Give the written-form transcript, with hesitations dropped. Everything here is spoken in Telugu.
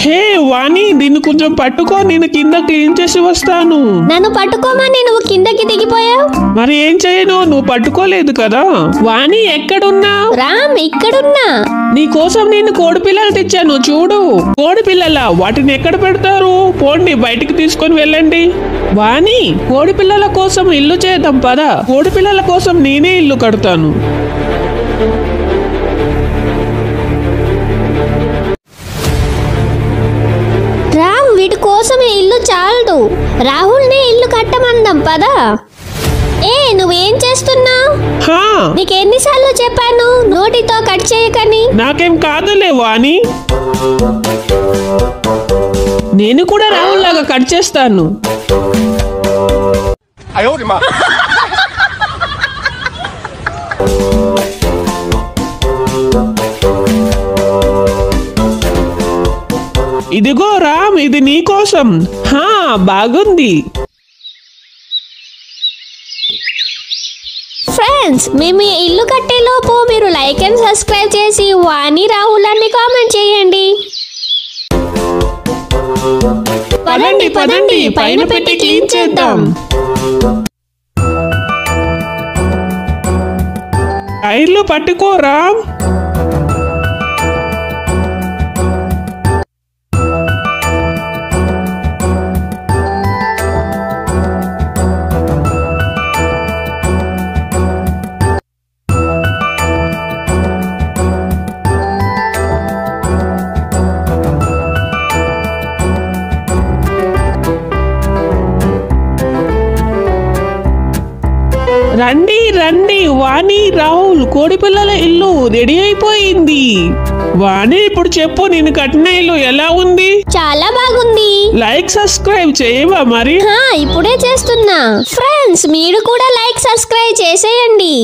హే వాణి, దీన్ని కొంచెం పట్టుకో, నేను కింద క్లీన్ చేసి వస్తాను. నన్ను పట్టుకోమని నువ్వు కిందకి దిగిపోయావు. మరి ఏం చేయను, నువ్వు పట్టుకోలేదు కదా. వాణి ఎక్కడున్నా? రామ్ ఇక్కడున్నా. నీ కోసం నేను కోడి పిల్లలు తెచ్చాను చూడు. కోడి పిల్లల, వాటిని ఎక్కడ పెడతారు? పోండి, బయటికి తీసుకొని వెళ్ళండి. వాణి, కోడి పిల్లల కోసం ఇల్లు చేద్దాం పదా. కోడి పిల్లల కోసం నేనే ఇల్లు కడతాను. రామ్, వీటి కోసం ఇల్లు చాలదు. రాహుల్ని ఇల్లు కట్టమందాం పదా. నువ్వేం చేస్తున్నావు? నీకెన్నిసార్లు చెప్పాను నోటితో కట్ చేయకని? నాకేం కాదులే వాణి, నేను కూడా రాహుల్ లాగా కట్ చేస్తాను. ఇదిగో రామ్, ఇది నీ కోసం. బాగుంది. ఫ్రెండ్స్, మేము ఈ ఇల్లు కట్టేలోపు మీరు లైక్ అండ్ సబ్స్క్రైబ్ చేసి వాణి రాహుల్ అని కామెంట్ చేయండి. పదండి పదండి, పైన పెట్టి క్లీన్ చేద్దాం. టైర్లు పట్టుకో రామ్. రండి రండి, వాణి రాహుల్ కోడి పిల్లల ఇల్లు రెడీ అయిపోయింది. వాణి, ఇప్పుడు చెప్పు, నేను కట్టిన ఇల్లు ఎలా ఉంది? చాలా బాగుంది. లైక్ సబ్స్క్రైబ్ చేయవా మరి? ఇప్పుడే చేస్తున్నా. ఫ్రెండ్స్, మీరు కూడా లైక్ సబ్స్క్రైబ్ చేసేయండి.